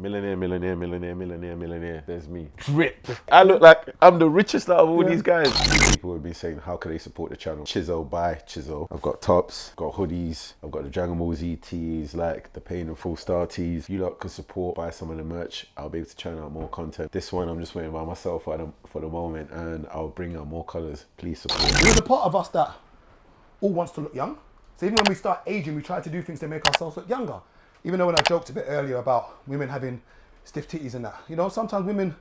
millionaire. There's me. Drip. I look like I'm the richest out of all these guys. People would be saying, how can they support the channel? Chiso, buy Chiso. I've got tops, got hoodies, I've got the Dragon Ball Z tees, like the Pain and Full Star tees. You lot can support, buy some of the merch. I'll be able to churn out more content. This one I'm just waiting by myself for the moment, and I'll bring out more colours. Please support. There's a part of us that all wants to look young. So even when we start aging, we try to do things to make ourselves look younger. Even though when I joked a bit earlier about women having stiff titties and that, you know, sometimes women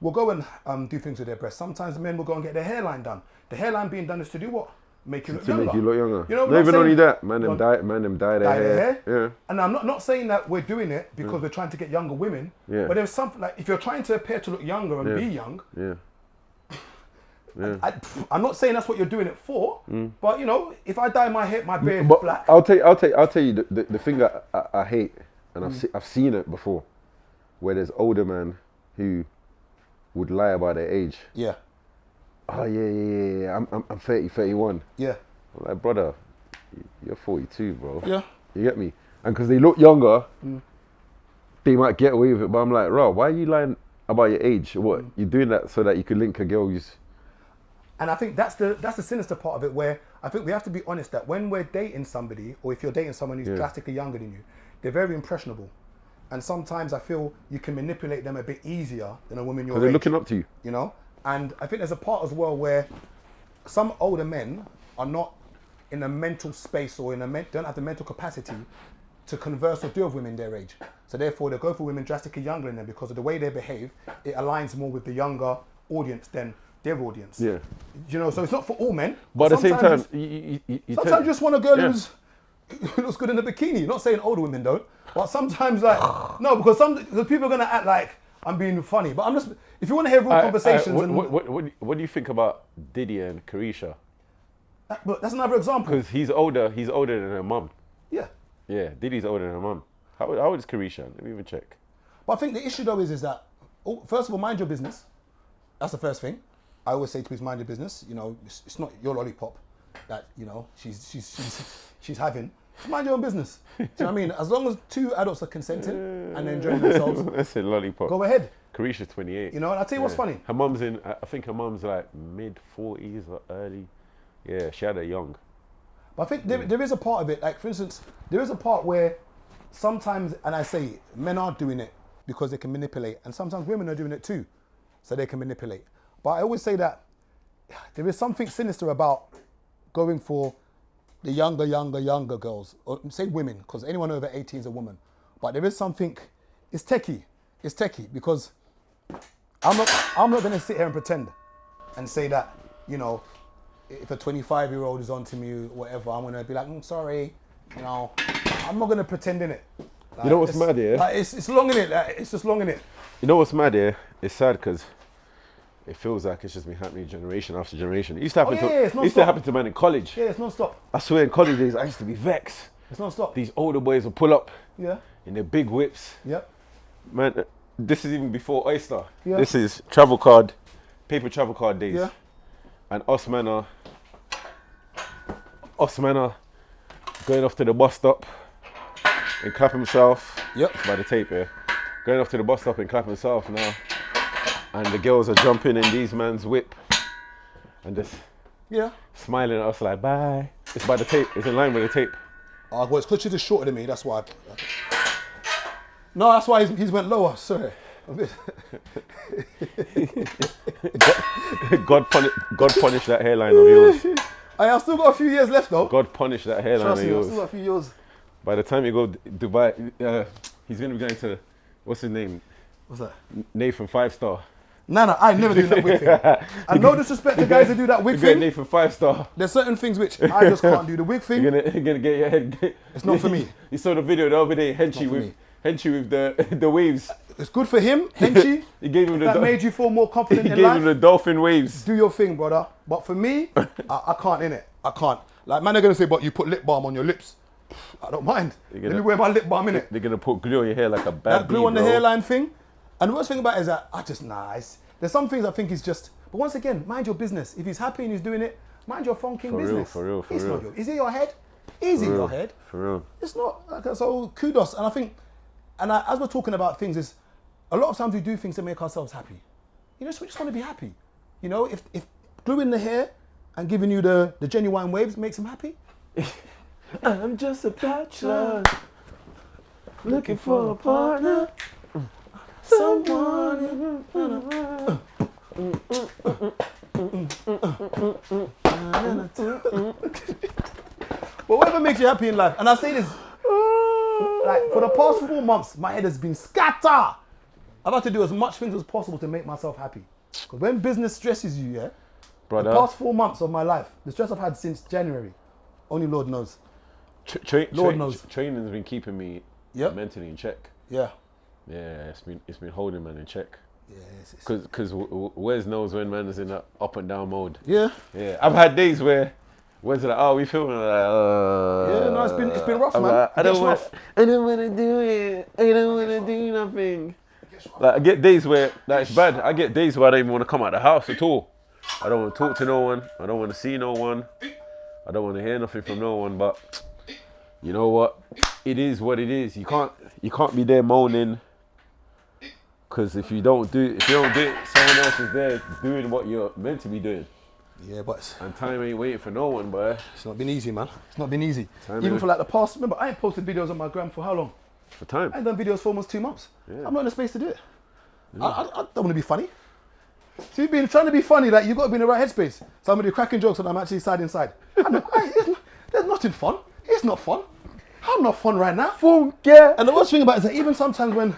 will go and do things with their breasts. Sometimes men will go and get their hairline done. The hairline being done is to do what? Make you look younger. Make you look younger. You know, not even only that, man, them dye their hair. Yeah. And I'm not saying that we're doing it because we're trying to get younger women. Yeah. But there's something like, if you're trying to appear to look younger and be young, I'm not saying that's what you're doing it for, but you know, if I dye my hair, my beard black. I'll tell you the thing that I hate, and I've seen it before, where there's older men who would lie about their age. Yeah. Oh yeah. I'm 30, 31. Yeah. I'm like, brother, you're 42, bro. Yeah. You get me? And because they look younger, they might get away with it. But I'm like, Rob, why are you lying about your age? What? You're doing that so that you can link a girl who's... And I think that's the sinister part of it, where I think we have to be honest that when we're dating somebody, or if you're dating someone who's drastically younger than you, they're very impressionable. And sometimes I feel you can manipulate them a bit easier than a woman your age. They're looking up to you. You know? And I think there's a part as well where some older men are not in a mental space or don't have the mental capacity to converse or deal with women their age. So therefore they go for women drastically younger than them because of the way they behave. It aligns more with the younger audience than their audience. Yeah. You know, so it's not for all men. But at the same time, sometimes you just want a girl who looks good in a bikini. Not saying older women don't, but sometimes like, no, because people are going to act like I'm being funny. But I'm just, if you want to hear real conversations. What do you think about Diddy and Carisha? But that's another example. Because he's older than her mum. Yeah. Yeah, Diddy's older than her mum. How old is Carisha? Let me even check. But I think the issue though is that, first of all, mind your business. That's the first thing. I always say to people, mind your business. You know, it's not your lollipop that, you know, she's having. Mind your own business. Do you know what I mean? As long as two adults are consenting and enjoying themselves. That's a lollipop. Go ahead. Carisha's 28. You know, and I'll tell you what's funny. Her mum's I think her mum's like mid-40s or early. Yeah, she had her young. But I think there is a part of it, like for instance, there is a part where sometimes, and I say men are doing it because they can manipulate, and sometimes women are doing it too, so they can manipulate. But I always say that there is something sinister about going for the younger girls, or say women, because anyone over 18 is a woman. But there is something, it's techie because I'm not going to sit here and pretend and say that, you know, if a 25-year-old is onto me, whatever, I'm going to be like, I'm sorry, you know, I'm not going to pretend in it. Like, you know what's mad here? Like, it's long in it, like, it's just long in it. You know what's mad here? It's sad because it feels like it's just been happening generation after generation. It used to happen to man in college. Yeah, it's non-stop. I swear in college days, I used to be vexed. It's non-stop. These older boys will pull up in their big whips. Yep. Man, this is even before Oyster. Yeah. This is paper travel card days. Yeah. And us man are going off to the bus stop and clap himself. Yep. By the tape here. Going off to the bus stop and clap himself now. And the girls are jumping in these man's whip and just smiling at us like, bye. It's by the tape. It's in line with the tape. Oh, well, it's because she's shorter than me. That's why. No, that's why he's went lower. Sorry. God punish that hairline of yours. I've still got a few years left though. God punish that hairline of yours. I've still got a few years. By the time you go Dubai, he's going to be going to, what's his name? What's that? Nathan 5-star. No, I never do that wig thing. And no disrespect to guys who do that wig thing. Nathan 5-star. There's certain things which I just can't do. The wig thing. You're gonna get your head. It's not for me. You saw the video the other day, Henchy with the waves. It's good for him, Henchy. He gave him that made you feel more confident in life. He gave him the dolphin waves. Do your thing, brother. But for me, I can't innit. I can't. Like man, they're gonna say, but you put lip balm on your lips. I don't mind. Let me wear my lip balm in it. They're gonna put glue on your hair like a bad that glue on the hairline thing. And the worst thing about it is that there's some things I think is just, but once again, mind your business. If he's happy and he's doing it, mind your funking business. For real. Is it your head? Is it your head? For real. It's not. So kudos. And I think, as we're talking about things is, a lot of times we do things to make ourselves happy. We just want to be happy. You know, if gluing the hair and giving you the genuine waves makes him happy. I'm just a bachelor, looking for a partner, someone. But whatever makes you happy in life, and I say this, like for the past 4 months, my head has been scatter. I've had to do as much things as possible to make myself happy. Because when business stresses you, yeah, Brother, the past 4 months of my life, the stress I've had since January, only Lord knows. Lord knows. Training's been keeping me mentally in check. Yeah. Yeah, it's been holding man in check. Yeah, Because Wes knows when man is in that up and down mode. Yeah. Yeah, I've had days where Wes like, oh, we filming, like, yeah, no, it's been rough, man. Like, I don't want to do it. I don't want to do nothing. Like I get days where it's bad. I get days where I don't even want to come out of the house at all. I don't want to talk to no one. I don't want to see no one. I don't want to hear nothing from no one. But you know what? It is what it is. You can't be there moaning. Because if you don't do it, someone else is there doing what you're meant to be doing. Yeah, but and time ain't waiting for no one, boy. It's not been easy, man. It's not been easy. Even for like the past. Remember, I ain't posted videos on my gram for how long? For time. I ain't done videos for almost 2 months. Yeah. I'm not in a space to do it. Yeah. I don't want to be funny. So you've been trying to be funny, like you've got to be in the right headspace. Somebody cracking jokes and I'm actually side inside. There's nothing fun. It's not fun. I'm not fun right now. Yeah. And the worst thing about it is that even sometimes when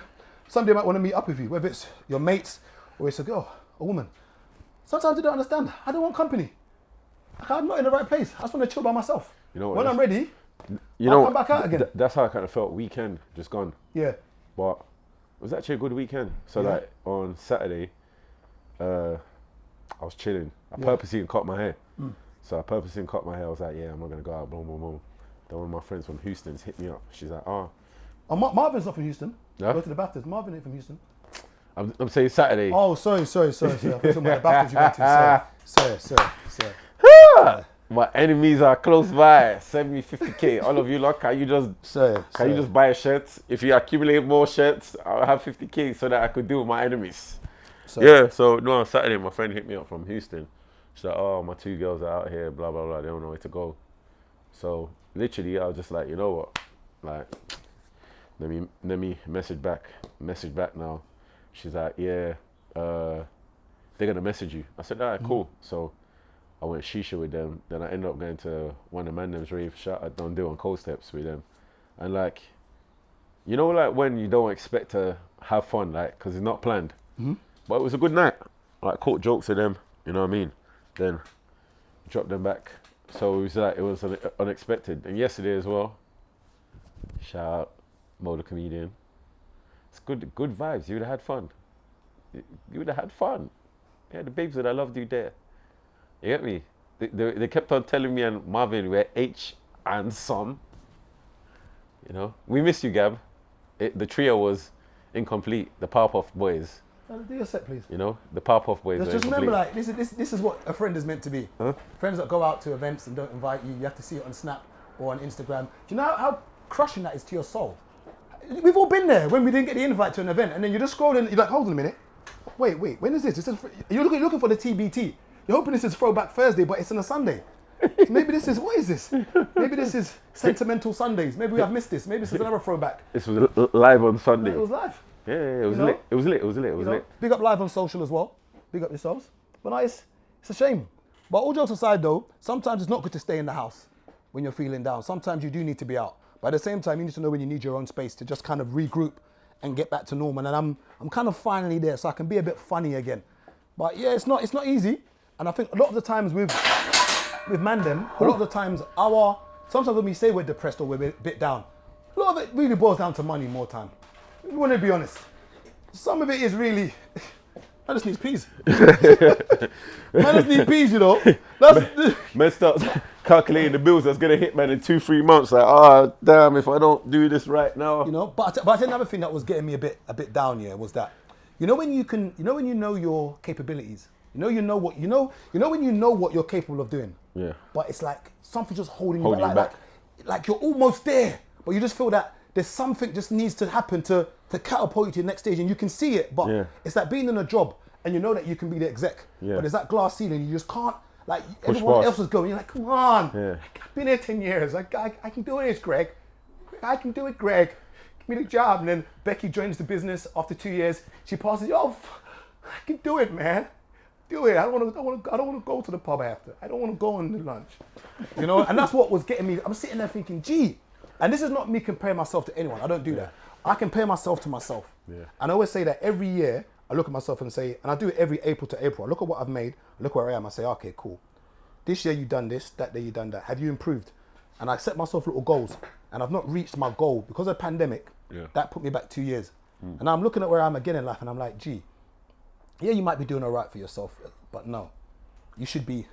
somebody might want to meet up with you, whether it's your mates or it's a girl, a woman, sometimes they don't understand. I don't want company. I'm not in the right place. I just want to chill by myself. You know what? When I'm ready, you know, I'll come back out again. That's how I kind of felt. Weekend just gone. Yeah. But it was actually a good weekend. So like on Saturday, I was chilling. I purposely didn't cut my hair. So I purposely didn't cut my hair. I was like, yeah, I'm not gonna go out. Boom, boom, boom. Then one of my friends from Houston's hit me up. She's like, oh, Marvin's not from Houston. Yeah? Go to the Baptist. Marvin ain't from Houston. I'm saying Saturday. Oh, sorry. I thought you were talking about the Baptist you went to. Sorry. My enemies are close by. Send me 50k. All of you lot, can you just buy a shirt? If you accumulate more shirts, I'll have 50k so that I could deal with my enemies. Yeah, so no, on Saturday my friend hit me up from Houston. She's like, oh, my 2 girls are out here, blah, blah, blah. They don't know where to go. So literally I was just like, you know what? Like, let me message back now. She's like, yeah, they're gonna message you. I said, all right, cool. So I went shisha with them. Then I ended up going to one of the Mandem's rave. Shout out Don Dill on Cold Steps with them. And like, you know, like when you don't expect to have fun, like, cause it's not planned. But it was a good night. Like, caught jokes with them. You know what I mean? Then dropped them back. So it was unexpected. And yesterday as well. Shout out Mo the comedian. It's good vibes. You would have had fun. You would have had fun. Yeah, the babes that I loved you there. You get me? They kept on telling me and Marvin we're H and some. You know, we miss you, Gab. The trio was incomplete. The Powerpuff Boys. Do your set, please. You know, the Powerpuff Boys. Just remember, like this is what a friend is meant to be. Huh? Friends that go out to events and don't invite you. You have to see it on Snap or on Instagram. Do you know how crushing that is to your soul? We've all been there when we didn't get the invite to an event, and then you just scroll and you're like, hold on a minute. Wait, when is this? You're looking for the TBT. You're hoping this is Throwback Thursday, but it's on a Sunday. So maybe this is, what is this? Maybe this is Sentimental Sundays. Maybe we have missed this. Maybe this is another throwback. This was live on Sunday. It was live. Yeah, it was lit. It was lit. Big up live on social as well. Big up yourselves. But no, it's a shame. But all jokes aside though, sometimes it's not good to stay in the house when you're feeling down. Sometimes you do need to be out. But at the same time, you need to know when you need your own space to just kind of regroup and get back to normal. And I'm kind of finally there, so I can be a bit funny again. But yeah, it's not easy. And I think a lot of the times with Mandem, a lot of the times sometimes when we say we're depressed or we're a bit down, a lot of it really boils down to money more time. We want to be honest. Some of it is really, man just needs peas. Man just needs peas, you know. Man starts calculating the bills that's gonna hit man in 2-3 months. Like, oh damn, if I don't do this right now. You know, but I think another thing that was getting me a bit down here was that, when you know your capabilities, when you know what you're capable of doing. Yeah. But it's like something just holding you back. Like you're almost there, but you just feel that there's something just needs to happen to catapult you to the next stage, and you can see it. But it's like being in a job and you know that you can be the exec, but there's that glass ceiling. You just can't. Like everyone else is going, you're like, come on. I've been here 10 years. I can do this, Greg. I can do it, Greg. Give me the job. And then Becky joins the business after 2 years. She passes, I can do it, man. Do it. I don't want to go to the pub after. I don't want to go on the lunch. You know, and that's what was getting me. I'm sitting there thinking, gee, and this is not me comparing myself to anyone. I don't do that. I compare myself to myself. And I always say that every year I look at myself and say, and I do it every April to April. I look at what I've made, I look where I am. I say, okay, cool. This year you've done this, that day you've done that. Have you improved? And I set myself little goals, and I've not reached my goal because of the pandemic. That put me back 2 years. And now I'm looking at where I'm again in life, and I'm like, gee, yeah, you might be doing all right for yourself, but no, you should be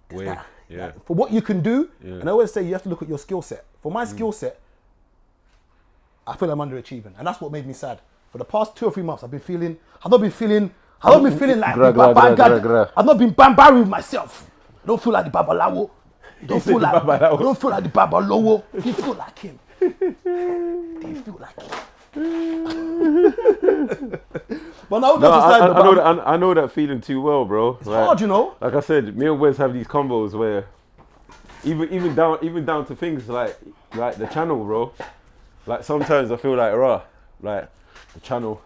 way. For what you can do. And I always say you have to look at your skill set. For my skill set, I feel I'm underachieving, and that's what made me sad. For the past 2 or 3 months, I've not been feeling like I've not been bambari with myself. I don't feel like the Babalawo. I don't feel like the Babalowo. You feel like him. You feel like him. But no, I know that feeling too well, bro. It's hard, you know. Like I said, me and Wes have these combos where even down to things like the channel, bro. Like sometimes I feel like the channel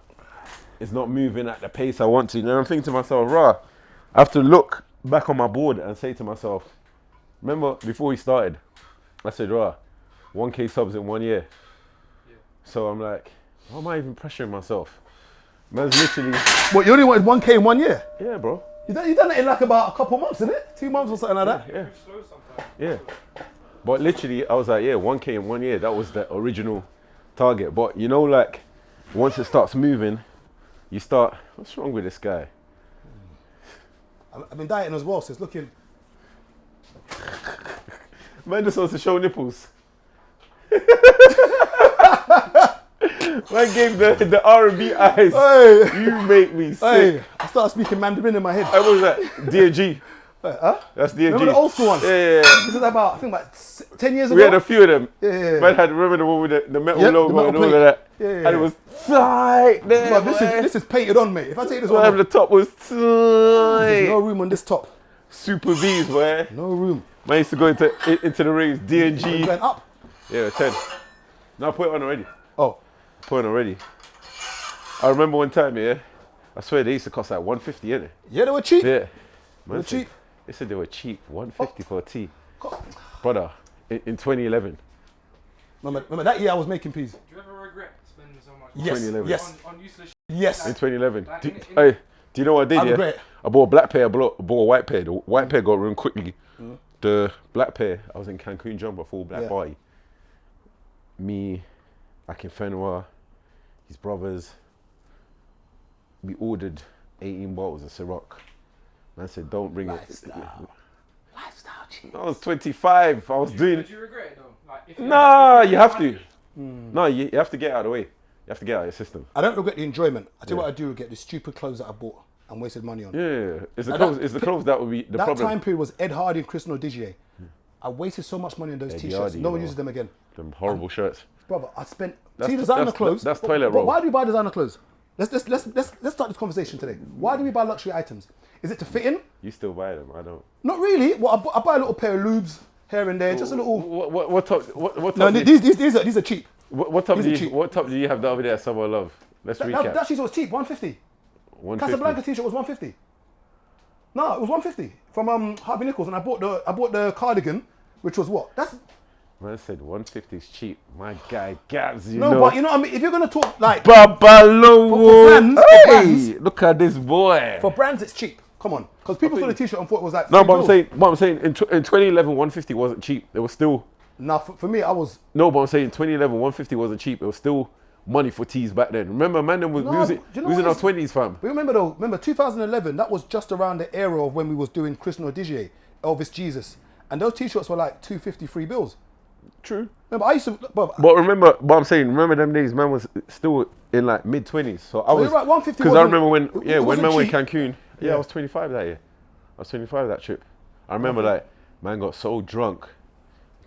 is not moving at the pace I want to. And I'm thinking to myself, I have to look back on my board and say to myself, remember before we started, I said, 1K subs in 1 year. So I'm like, why am I even pressuring myself? Man's literally... What, you only wanted 1K in 1 year? Yeah, bro. You done it in like about a couple months, isn't it? 2 months or something like that? Yeah. But literally, I was like, 1K in 1 year. That was the original target. But you know, like, once it starts moving, you start, what's wrong with this guy? I've been dieting as well, so it's looking... Man just wants to show nipples. Man gave the R&B eyes. Hey. You make me sick. Hey, I started speaking Mandarin in my head. What was that? D&G. Huh? That's D&G. Remember the old school ones? Yeah. This is about, I think about 10 years ago. We had a few of them. Yeah. Man had, remember the one with the metal the logo metal and all of plate. that. Yeah. And it was tight there. But this is painted on, mate. If I take this So one the top was there's tight. no room on this top. Super V's, boy. No room. Man used to go into the rings. D&G. Went up. Yeah, 10. No, I put it on already. Oh. Put it on already. I remember one time, I swear they used to cost like 150, innit? Yeah, they were cheap. Yeah. They were cheap. They said they were cheap, 150 for a tee. Brother, in 2011. Remember that year I was making peas? Do you ever regret spending so much Yes. 2011. Yes. on useless shit? Yes. In 2011. Like, Hey, do you know what I did? I regret. I bought a black pair, I bought a white pair. The white pair got ruined quickly. The black pair, I was in Cancun jumper, full black party. Me, Akinfenwa, his brothers, we ordered 18 bottles of Ciroc. Man said, don't bring Lifestyle cheap. it. I was 25. I was doing... Did you regret it though? Like, if Nah, you have to. No, you have to get out of the way. You have to get out of your system. I don't regret the enjoyment. I tell you what I do regret, the stupid clothes that I bought and wasted money on. Yeah, it's the clothes that would be the that problem. time period was Ed Hardy and Chris Nodigier. I wasted so much money on those Eddie t-shirts. Hardy, No one you know. uses them again. Them horrible shirts. Brother, I spent That's- designer that's- clothes. that's toilet but roll. why do we buy designer clothes? Let's start this conversation today. Why do we buy luxury items? Is it to fit in? You still buy them? I don't. Not really. Well, I buy a little pair of lubes here and there, just a little. What top? What No, top? these are cheap. What top these do are you? cheap. What top do you have the other day at Summer Love? Let's recap. That t-shirt was cheap, 150. 150. Casablanca t-shirt was 150. No, it was 150 from Harvey Nichols, and I bought the cardigan, which was what? That's Man said 150 is cheap. My guy Gabs, you no, know. but you know what I mean. If you're gonna talk like Babalowo. brands, Hey, for brands. look at this boy. for brands, it's cheap. Come on, because people saw the t-shirt and thought it was like. No, free but bills. I'm saying in 2011, 150 wasn't cheap. It was still. Nah, for me, I was. No, but I'm saying 2011, 150 wasn't cheap. It was still money for tees back then. Remember, man, we No, was do you know in what our is- 20s, fam. But remember 2011. That was just around the era of when we was doing Chris Nodigier, Elvis Jesus, and those t-shirts were like 250 free bills. True. Remember, I used to. But I'm saying, remember them days, man was still in like mid 20s. So I was, you're right, 150 because I wasn't- remember when, it when wasn't man went cheap. Cancun. Yeah, Yeah. I was 25 that year. I was 25 that trip. I remember like, man got so drunk,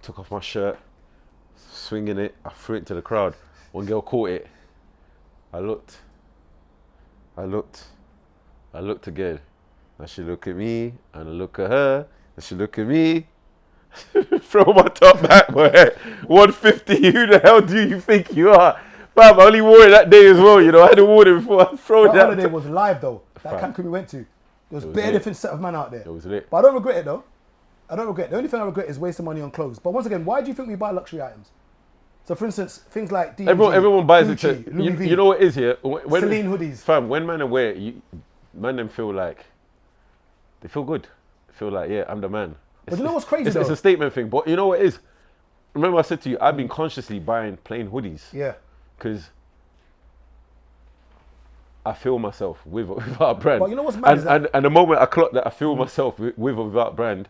took off my shirt, swinging it. I threw it to the crowd. One girl caught it. I looked again. And she looked at me, and I look at her, and she look at me. Throw my top back, boy. 150, who the hell do you think you are? Fam, I only wore it that day as well, you know. I hadn't worn it before I throw That that. holiday was live though. That Fam. camp we went to. There was was bare lit. different set of men out there. It was lit. But I don't regret it though. I don't regret it. The only thing I regret is wasting money on clothes. But once again, why do you think we buy luxury items? So for instance, things like D&G, Everyone buys Gucci, it. Louis V, You know what it is here? When, Celine hoodies. Fam, when man wear it, man them feel like, they feel good. They feel like, yeah, I'm the man. But you know what's crazy It's though? a statement thing, but you know what it is? Remember I said to you, I've been consciously buying plain hoodies. Yeah. Because I feel myself with or without brand. But you know what's mad is that- and the moment I clocked that I feel myself with or without brand,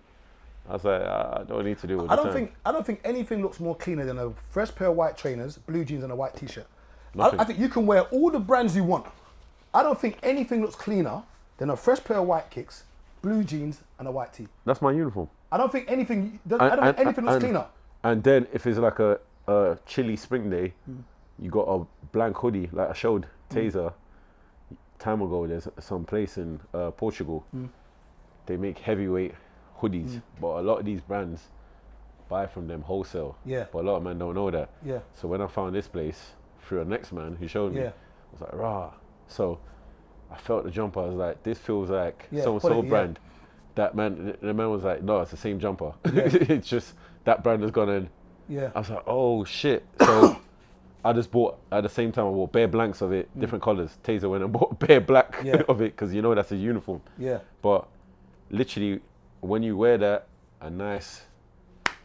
I was like, I don't need to do it all the time. I don't think anything looks more cleaner than a fresh pair of white trainers, blue jeans, and a white t-shirt. Nothing. I think you can wear all the brands you want. I don't think anything looks cleaner than a fresh pair of white kicks, blue jeans, and a white tee. That's my uniform. I don't think anything. I don't think anything looks cleaner. And then if it's like a chilly spring day, you got a blank hoodie, like I showed Taser time ago. There's some place in Portugal. They make heavyweight hoodies, but a lot of these brands buy from them wholesale. Yeah. But a lot of men don't know that. Yeah. So when I found this place through a next man who showed me, Yeah. I was like, rah. So I felt the jumper. I was like, this feels like Yeah, so and so quality, yeah. brand. That man, the man was like, no, it's the same jumper. It's just that brand has gone in. Yeah. I was like, oh shit. So I just bought, at the same time, I bought bare blanks of it, different colors. Taser went and bought bare black Yeah. of it, because you know that's a uniform. Yeah. But literally, when you wear that, a nice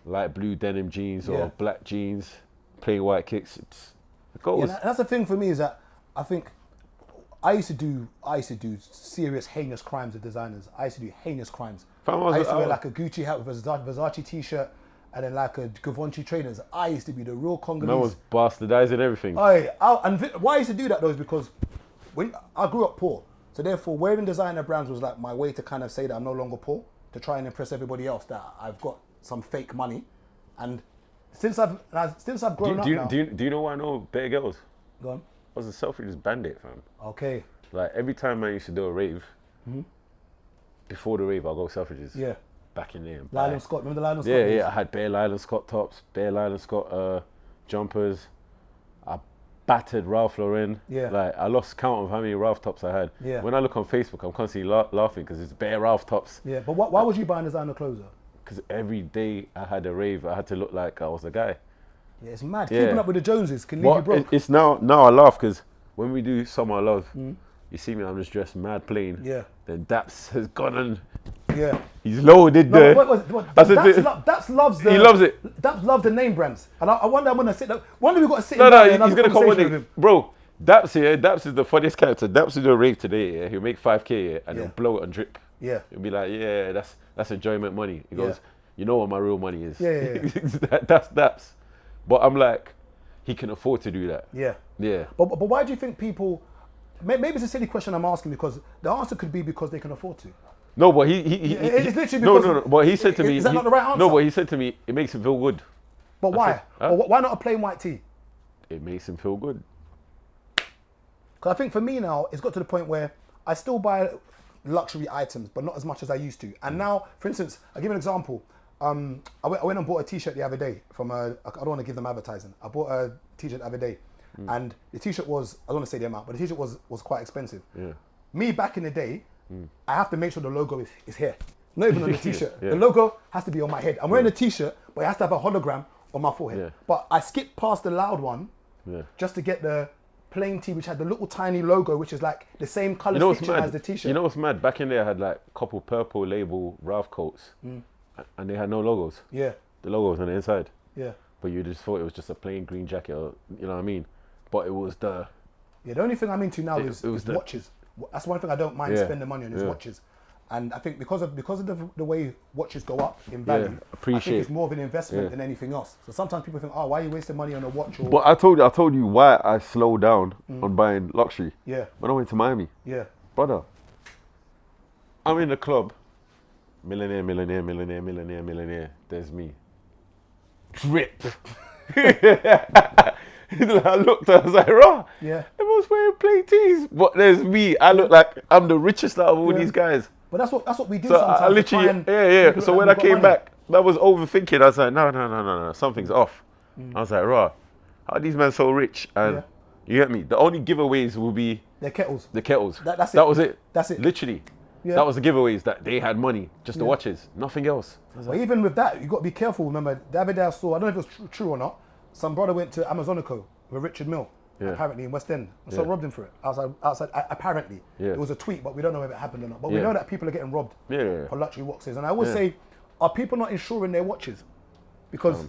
light blue denim jeans Yeah. or black jeans, plain white kicks, it goes. Yeah, that's the thing for me is that I think I used to do serious heinous crimes with designers. I used to do heinous crimes. Fam, I used to wear like a Gucci hat with a Versace t-shirt and then like a Givenchy trainers. I used to be the real Congolese. Man was bastardizing everything. Why I used to do that though is because when I grew up poor, so therefore wearing designer brands was like my way to kind of say that I'm no longer poor, to try and impress everybody else that I've got some fake money. And since I've grown up now, do you know why I know better girls? go on. I was a Selfridges bandit, fam. Okay. Like every time I used to do a rave, before the rave I'll go Selfridges. Yeah. Back in there. and Lionel buy. Scott, remember the Lionel Scott? Yeah, days? yeah. I had bare Lionel Scott tops, bare Lionel Scott jumpers. I battered Ralph Lauren. Yeah. Like I lost count of how many Ralph tops I had. Yeah. When I look on Facebook, I'm constantly laughing because it's bare Ralph tops. Yeah, but why was you buying designer clothes though? Because every day I had a rave, I had to look like I was the guy. Yeah, it's mad. Yeah. Keeping up with the Joneses can leave Well, you broke. it's now I laugh because when we do Summer Love, you see me, I'm just dressed mad plain. Yeah. Then Daps has gone and Yeah. he's loaded No, there. I said That's loves the. he loves it. That's loves the name brands, and I wonder I'm gonna sit. One day we got to sit. No, him down there and he's have a gonna come with conversation it. Bro, Daps here, Daps is the funniest character. Daps will do a rave today, yeah. He'll make 5K yeah, and Yeah. he'll blow it on drip. Yeah. He'll be like, yeah, that's enjoyment money. He Yeah. goes, you know what my real money is. Yeah. That's Daps. But I'm like, he can afford to do that. Yeah. Yeah. But why do you think people? Maybe it's a silly question I'm asking because the answer could be because they can afford to. No, but he It's literally no, because- no, no. But he said to me, Is that not the right answer? No, but he said to me, it makes him feel good. But why? said, huh? Why not a plain white tee? It makes him feel good. Because I think for me now, it's got to the point where I still buy luxury items, but not as much as I used to. And now, for instance, I'll give you an example. I went and bought a t-shirt the other day from I don't want to give them advertising. I bought a t-shirt the other day, and the t-shirt was, I don't want to say the amount, but the t-shirt was quite expensive. Yeah. Me back in the day, I have to make sure the logo is here. Not even on the t-shirt. Yeah. The logo has to be on my head. I'm wearing a t-shirt, but it has to have a hologram on my forehead. Yeah. But I skipped past the loud one just to get the plain tee, which had the little tiny logo, which is like the same color You know what's stitching mad? as the t-shirt. You know what's mad? Back in there, I had like a couple purple label Ralph coats, and they had no logos. Yeah, The logo was on the inside, yeah. but you just thought it was just a plain green jacket, or, you know what I mean? But it was the Yeah, the only thing I'm into now It is was the- watches. That's one thing I don't mind Yeah, spending money on is yeah. watches. And I think because of the way watches go up in value, I think appreciate. it's more of an investment Yeah. than anything else. So sometimes people think, oh, why are you wasting money on a watch? Or But I told you why I slowed down on buying luxury. yeah, When I went to Miami, yeah, brother, I'm in the club, millionaire. There's me. Drip. I looked, I was like, raw. Yeah. Everyone's wearing plain tees. But there's me. I look like I'm the richest out of all Yeah. these guys. But that's what we do So sometimes. I to literally, try and yeah. make it So look when like I we've came got money. back, I was overthinking. I was like, no, something's off. I was like, raw. How are these men so rich? And Yeah. you get me? The only giveaways will be They're kettles. the kettles. That's it. That was it. That's it. Literally. Yeah. That was the giveaways, that they had money. Just the Yeah. watches. Nothing else. I was But like, even with that, you got to be careful. Remember, the other day I saw, I don't know if it was true or not, some brother went to Amazonico with Richard Mill, Yeah. apparently in West End, and so Yeah. robbed him for it. Outside, apparently. Yeah. It was a tweet, but we don't know if it happened or not. But we Yeah. know that people are getting robbed Yeah. for luxury watches. And I always Yeah. say, are people not insuring their watches? Because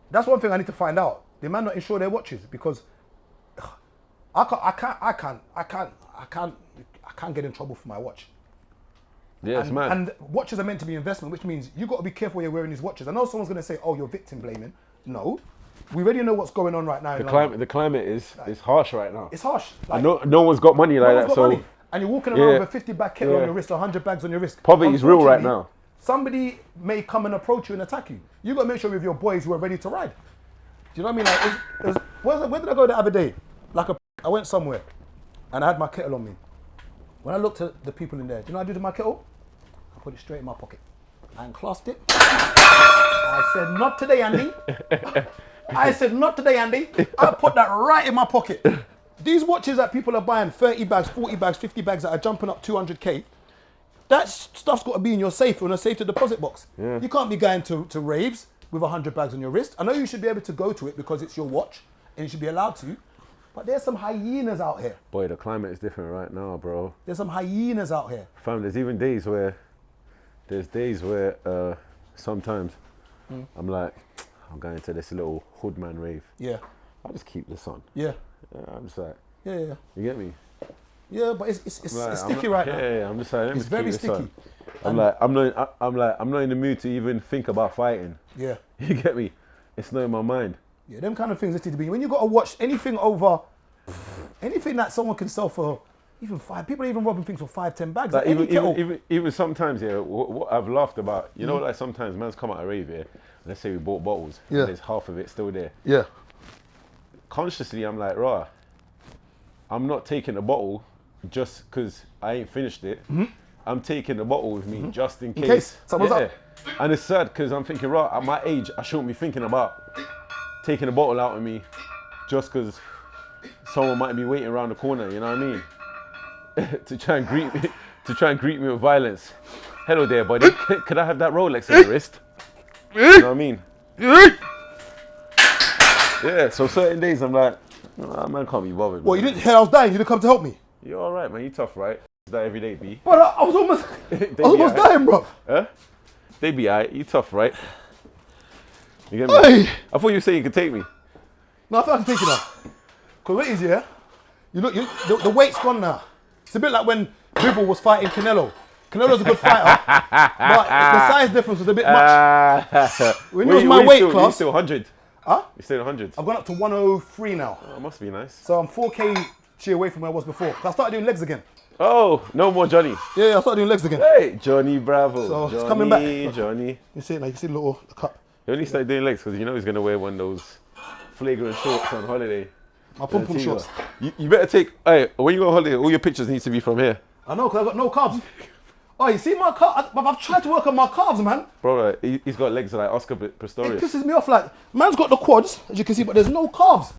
that's one thing I need to find out. The man not insure their watches because I can't get in trouble for my watch. yeah, it's mad. And watches are meant to be investment, which means you got to be careful when you're wearing these watches. I know someone's going to say, "Oh, you're victim blaming." No, we already know what's going on right now. The climate is harsh right now. It's harsh. And no one's got money like no that. one's got So money. And you're walking around Yeah. with a 50-bag kettle on Yeah. your wrist, or 100 bags on your wrist. Poverty is real right Unfortunately, now. Somebody may come and approach you and attack you. You got to make sure with your boys who are ready to ride. Do you know what I mean? Like, where did I go the other day? I went somewhere and I had my kettle on me. When I looked at the people in there, do you know what I did with my kettle? I put it straight in my pocket. I unclasped it. I said, not today, Andy. I said, not today, Andy. I put that right in my pocket. These watches that people are buying, 30 bags, 40 bags, 50 bags that are jumping up 200K, that stuff's got to be in your safe, or in a safe to deposit box. Yeah. You can't be going to raves with 100 bags on your wrist. I know you should be able to go to it because it's your watch and you should be allowed to, but there's some hyenas out here. boy, the climate is different right now, bro. There's some hyenas out here. Fam, there's even days where sometimes I'm like, I'm going to this little hoodman rave. Yeah, I'll just keep this on. yeah, I'm just like, yeah. you get me? Yeah, but it's Like, I'm sticky not- right now. Yeah, I'm just like, let me It's just very keep this sticky. on. I'm not in the mood to even think about fighting. Yeah, You get me? It's not in my mind. yeah. Them kind of things need to be. When you got to watch anything that someone can sell for even five. People are even robbing things for 5-10 bags. Like Any kettle. even sometimes, yeah, what I've laughed about, you know, like sometimes man's come out of rave, yeah, let's say we bought bottles, Yeah. and there's half of it still there. Yeah. Consciously, I'm like, rah, I'm not taking the bottle just because I ain't finished it. I'm taking the bottle with me just in case. case someone's up. And it's sad because I'm thinking, rah, at my age, I shouldn't be thinking about taking the bottle out with me just because someone might be waiting around the corner, you know what I mean? to try and greet me with violence. Hello there, buddy. Could I have that Rolex on your wrist? You know what I mean? Yeah, so certain days I'm like, oh, man can't be bothered. Well, man. you didn't hear I was dying. You didn't come to help me. You're alright, man. You tough, right? Is that every day, B? But I was almost dying, bro. Huh? They be alright. You tough, right? You get me? Hey. I thought you were saying you could take me. No, I think I can take it now. Because what it is, yeah? You look, the weight's gone now. It's a bit like when Bivol was fighting Canelo. Canelo's a good fighter, but the size difference was a bit much. When it was my weight class. You still 100? Huh? You still 100? I've gone up to 103 now. Oh, must be nice. So I'm 4K away from where I was before. 'Cause I started doing legs again. Oh, no more Johnny. Yeah, I started doing legs again. Hey, Johnny Bravo. So, it's Johnny, coming back. Johnny. You see it now, you see the little cup. You only started doing legs because you know he's going to wear one of those flagrant shorts on holiday. My pom pom shorts. You better take, hey, when you go on holiday, all your pictures need to be from here. I know, because I've got no carbs. Oh, you see my calves? I've tried to work on my calves, man. Bro, he's got legs like Oscar It Pistorius. pisses me off. Like, man's got the quads, as you can see, but there's no calves.